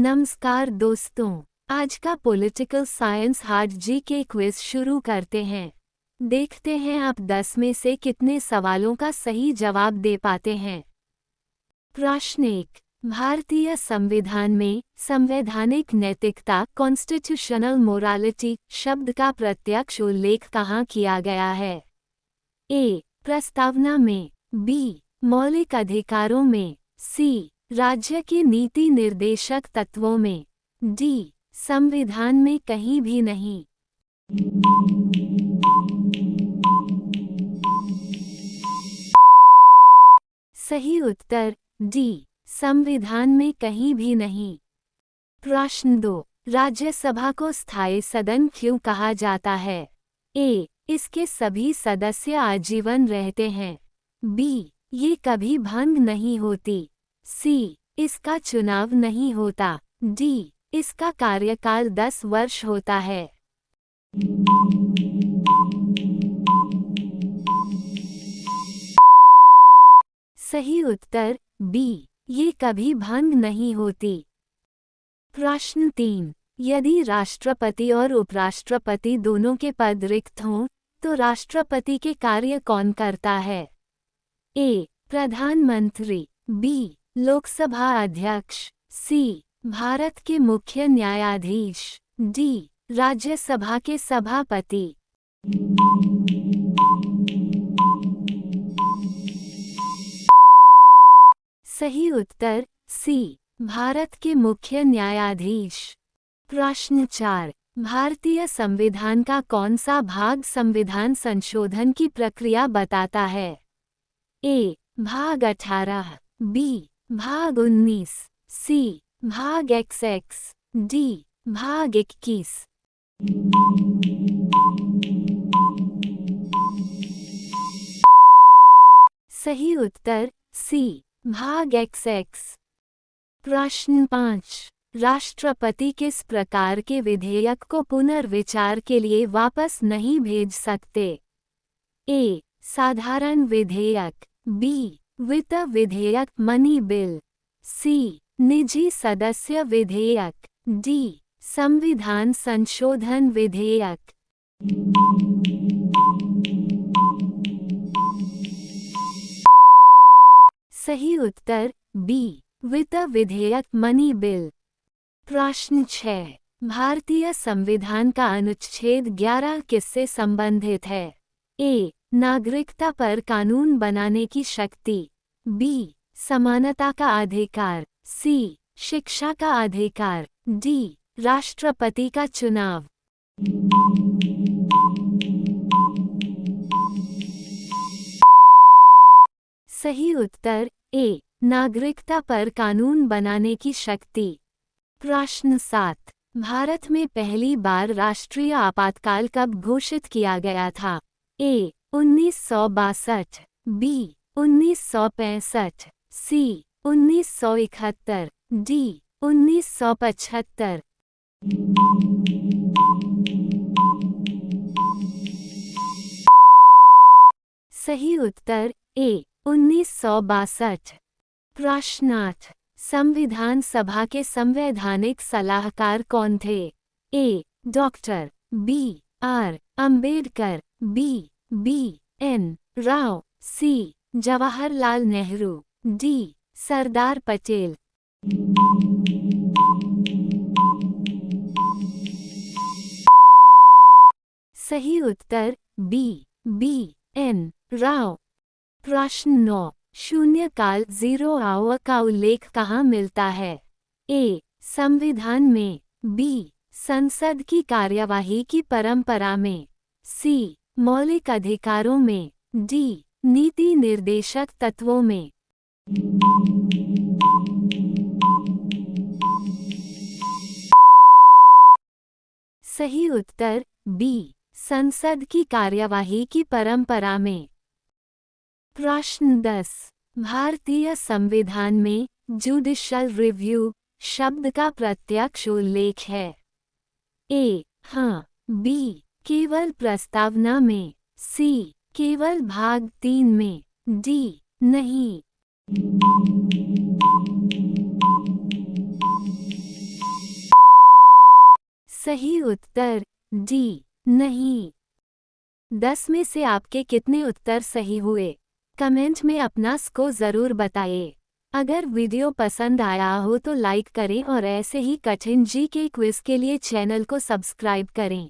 नमस्कार दोस्तों, आज का पॉलिटिकल साइंस हार्ड जी के क्विज शुरू करते हैं। देखते हैं आप 10 में से कितने सवालों का सही जवाब दे पाते हैं। प्रश्न 1। भारतीय संविधान में संवैधानिक नैतिकता कॉन्स्टिट्यूशनल मोरालिटी शब्द का प्रत्यक्ष उल्लेख कहाँ किया गया है? ए. प्रस्तावना में, बी. मौलिक अधिकारों में, सी. राज्य के नीति निर्देशक तत्वों में, डी. संविधान में कहीं भी नहीं। सही उत्तर डी. संविधान में कहीं भी नहीं। प्रश्न 2। राज्यसभा को स्थायी सदन क्यों कहा जाता है? ए. इसके सभी सदस्य आजीवन रहते हैं, बी. ये कभी भंग नहीं होती, सी. इसका चुनाव नहीं होता, डी. इसका कार्यकाल 10 वर्ष होता है। सही उत्तर बी. ये कभी भंग नहीं होती। प्रश्न 3। यदि राष्ट्रपति और उपराष्ट्रपति दोनों के पद रिक्त हों, तो राष्ट्रपति के कार्य कौन करता है? ए. प्रधानमंत्री, बी. लोकसभा अध्यक्ष, सी. भारत के मुख्य न्यायाधीश, डी. राज्यसभा के सभापति। सही उत्तर सी. भारत के मुख्य न्यायाधीश। प्रश्न 4। भारतीय संविधान का कौन सा भाग संविधान संशोधन की प्रक्रिया बताता है? ए. भाग 18, बी. भाग 19, सी. भाग XX, डी. भाग 21। सही उत्तर सी. भाग XX। प्रश्न 5। राष्ट्रपति किस प्रकार के विधेयक को पुनर्विचार के लिए वापस नहीं भेज सकते? ए. साधारण विधेयक, बी. वित्त विधेयक मनी बिल, सी. निजी सदस्य विधेयक, डी. संविधान संशोधन विधेयक। सही उत्तर बी. वित्त विधेयक मनी बिल। प्रश्न 6। भारतीय संविधान का अनुच्छेद 11 किससे संबंधित है? ए. नागरिकता पर कानून बनाने की शक्ति, बी. समानता का अधिकार, सी. शिक्षा का अधिकार, डी. राष्ट्रपति का चुनाव। सही उत्तर ए. नागरिकता पर कानून बनाने की शक्ति। प्रश्न 7। भारत में पहली बार राष्ट्रीय आपातकाल कब घोषित किया गया था? ए. 1962, बी. 1965, सी. 1971, डी. 1975। सही उत्तर ए. 1962। प्रश्न 8। संविधान सभा के संवैधानिक सलाहकार कौन थे? A. Doctor, B. R. Ambedkar, B. N. Rau, C. Jawaharlal Nehru, D. Sardar Patel. सही उत्तर बी. एन. राव। प्रश्न 9। शून्यकाल 0 आवर का उल्लेख कहाँ मिलता है? ए. संविधान में, बी. संसद की कार्यवाही की परंपरा में, सी. मौलिक अधिकारों में, डी. नीति निर्देशक तत्वों में। सही उत्तर बी. संसद की कार्यवाही की परंपरा में। प्रश्न 10। भारतीय संविधान में जुडिशल रिव्यू शब्द का प्रत्यक्ष उल्लेख है? ए. हाँ, बी. केवल प्रस्तावना में, सी. केवल भाग 3 में, डी. नहीं। सही उत्तर डी नहीं। 10 में से आपके कितने उत्तर सही हुए? कमेंट में अपना स्कोर ज़रूर बताइए। अगर वीडियो पसंद आया हो तो लाइक करें और ऐसे ही कठिन जीके क्विज के लिए चैनल को सब्सक्राइब करें।